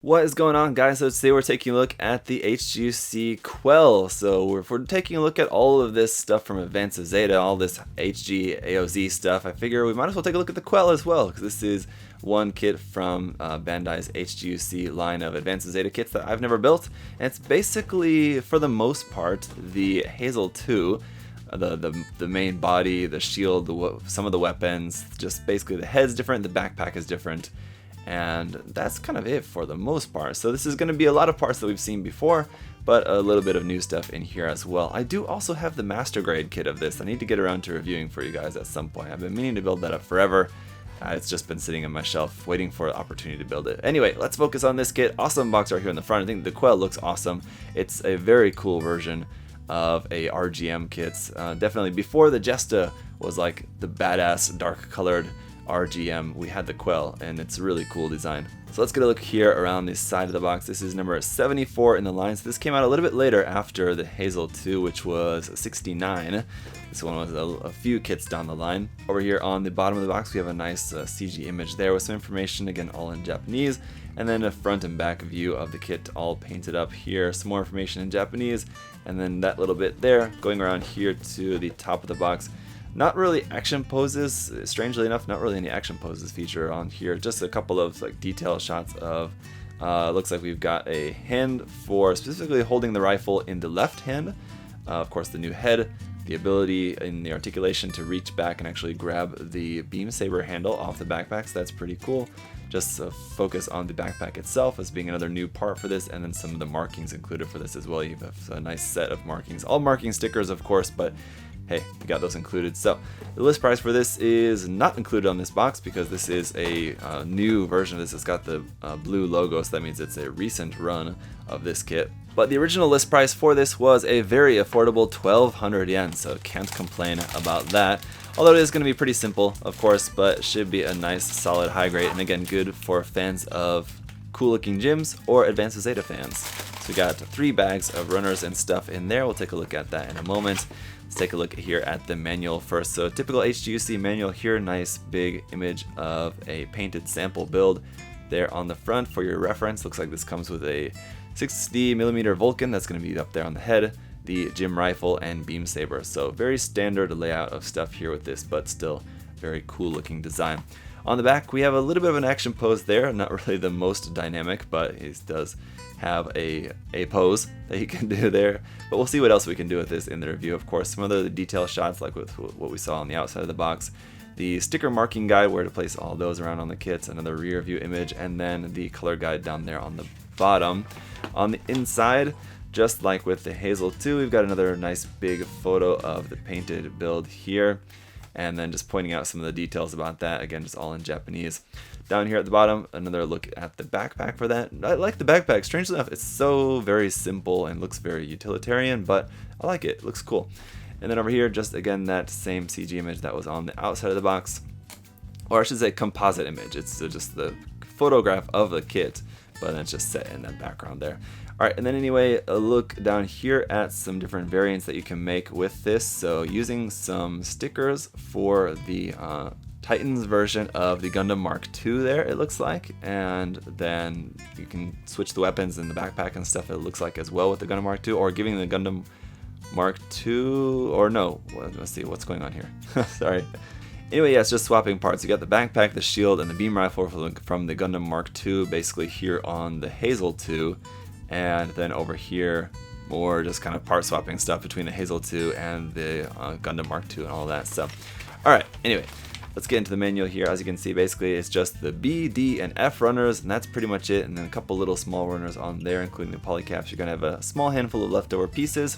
What is going on, guys? So today we're taking a look at the HGUC Quel. So if we're taking a look at all of this stuff from Advance of Zeta, all this HGAOZ stuff, I figure we might as well take a look at the Quel as well, because this is one kit from Bandai's HGUC line of Advance of Zeta kits that I've never built. And it's basically, for the most part, the Hazel 2. The main body, the shield, some of the weapons, just basically the head's different, the backpack is different. And that's kind of it for the most part. So this is going to be a lot of parts that we've seen before, but a little bit of new stuff in here as well. I do also have the master grade kit of this. I need to get around to reviewing for you guys at some point. I've been meaning to build that up forever. It's just been sitting on my shelf waiting for an opportunity to build it. Anyway, let's focus on this kit. Awesome box art here in the front. I think the Quel looks awesome. It's a very cool version of a RGM kits. Definitely before the Jesta was like the badass dark colored RGM, we had the Quel, and it's a really cool design. So let's get a look here around the side of the box. This is number 74 in the line. So this came out a little bit later after the Hazel 2, which was 69. This one was a few kits down the line. Over here on the bottom of the box, we have a nice CG image there with some information, again all in Japanese, and then a front and back view of the kit all painted up here. Some more information in Japanese, and then that little bit there going around here to the top of the box. Not really action poses, strangely enough, not really any action poses feature on here. Just a couple of like detail shots of, looks like we've got a hand for specifically holding the rifle in the left hand. Of course, the new head, the ability in the articulation to reach back and actually grab the beam saber handle off the backpack, so that's pretty cool. Just focus on the backpack itself as being another new part for this, and then some of the markings included for this as well. You have a nice set of markings, all marking stickers of course, but hey, we got those included. So the list price for this is not included on this box because this is a new version of this. It's got the blue logo, so that means it's a recent run of this kit. But the original list price for this was a very affordable 1,200 yen, so can't complain about that. Although it is going to be pretty simple, of course, but should be a nice solid high grade, and again good for fans of cool looking gyms or Advance of Zeta fans. So we got 3 bags of runners and stuff in there. We'll take a look at that in a moment. Let's take a look here at the manual first. So typical HGUC manual here, nice big image of a painted sample build there on the front for your reference. Looks like this comes with a 60mm Vulcan that's going to be up there on the head, the gym rifle, and beam saber. So very standard layout of stuff here with this, but still very cool looking design. On the back, we have a little bit of an action pose there, not really the most dynamic, but it does have a pose that you can do there. But we'll see what else we can do with this in the review, of course. Some other detail shots like with what we saw on the outside of the box, the sticker marking guide, where to place all those around on the kits, another rear view image, and then the color guide down there on the bottom. On the inside, just like with the Hazel 2, we've got another nice big photo of the painted build here, and then just pointing out some of the details about that, again just all in Japanese. Down here at the bottom, another look at the backpack for that. I like the backpack. Strangely enough, it's so very simple and looks very utilitarian, but I like it. It looks cool. And then over here, just again that same CG image that was on the outside of the box, or I should say composite image. It's just the photograph of the kit, but it's just set in that background there. Alright, and then anyway, a look down here at some different variants that you can make with this. So using some stickers for the Titans version of the Gundam Mark II there, it looks like, and then you can switch the weapons in the backpack and stuff, it looks like, as well with the Gundam Mark II, or giving the Gundam Mark II, or no, let's see what's going on here. Sorry. Anyway, yeah, it's just swapping parts. You got the backpack, the shield, and the beam rifle from the Gundam Mark II, basically here on the Hazel 2, and then over here, more just kind of part swapping stuff between the Hazel 2 and the Gundam Mark II and all that stuff. Alright, anyway, let's get into the manual here. As you can see, basically it's just the B, D, and F runners, and that's pretty much it, and then a couple little small runners on there, including the polycaps. You're going to have a small handful of leftover pieces,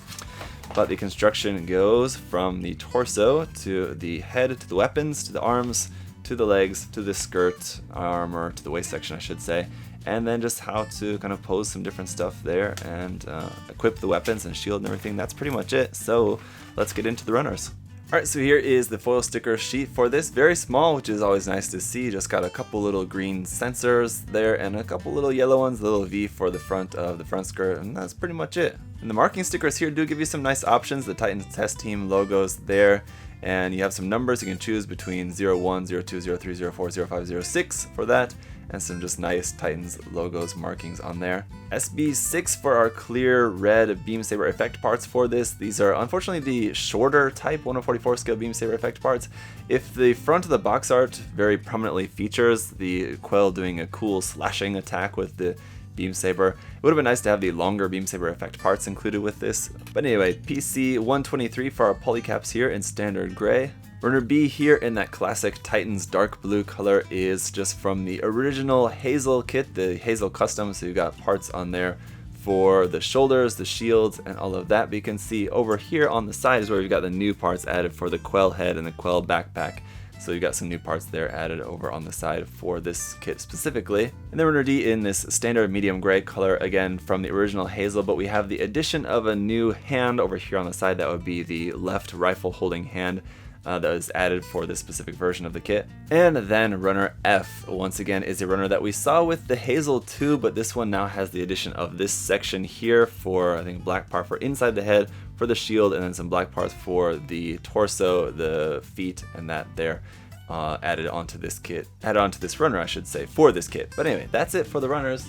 but the construction goes from the torso to the head, to the weapons, to the arms, to the legs, to the skirt, armor, to the waist section I should say, and then just how to kind of pose some different stuff there and equip the weapons and shield and everything. That's pretty much it. So let's get into the runners. Alright, so here is the foil sticker sheet for this. Very small, which is always nice to see. Just got a couple little green sensors there and a couple little yellow ones, a little V for the front of the front skirt, and that's pretty much it. And the marking stickers here do give you some nice options. The Titans Test Team logos there, and you have some numbers you can choose between 01, 02, 03, 04, 05, 06 for that. and some just nice Titans logos markings on there. SB6 for our clear red beam saber effect parts for this. These are unfortunately the shorter type 1/44 scale beam saber effect parts. If the front of the box art very prominently features the Quel doing a cool slashing attack with the beam saber, it would have been nice to have the longer beam saber effect parts included with this. But anyway, PC 123 for our polycaps here in standard gray. Runner B here in that classic Titans dark blue color is just from the original Hazel kit, the Hazel custom, so you got parts on there for the shoulders, the shields, and all of that. But you can see over here on the side is where we've got the new parts added for the Quel head and the Quel backpack. So you got some new parts there added over on the side for this kit specifically. And then Runner D in this standard medium gray color, again from the original Hazel, but we have the addition of a new hand over here on the side. That would be the left rifle holding hand that was added for this specific version of the kit. And then Runner F, once again, is a runner that we saw with the Hazel too, but this one now has the addition of this section here for, I think, black part for inside the head, for the shield, and then some black parts for the torso, the feet, and that there. Added onto this kit, added onto this runner, I should say, for this kit. But anyway, that's it for the runners.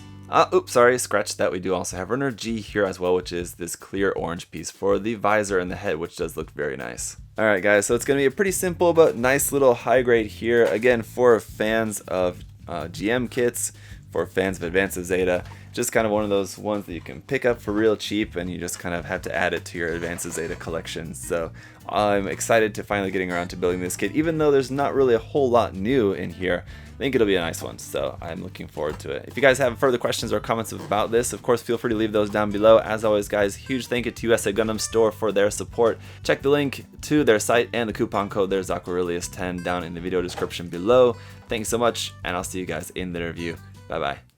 Oops, sorry, scratch that. We do also have Runner G here as well, which is this clear orange piece for the visor and the head, which does look very nice. Alright guys, so it's going to be a pretty simple but nice little high grade here. Again, for fans of GM kits, for fans of Advance of Zeta, just kind of one of those ones that you can pick up for real cheap and you just kind of have to add it to your Advance of Zeta collection. So I'm excited to finally getting around to building this kit, even though there's not really a whole lot new in here. I think it'll be a nice one, so I'm looking forward to it. If you guys have further questions or comments about this, of course feel free to leave those down below. As always guys, huge thank you to USA Gundam Store for their support. Check the link to their site and the coupon code there, ZakuAurelius10, down in the video description below. Thank you so much, and I'll see you guys in the review. Bye bye.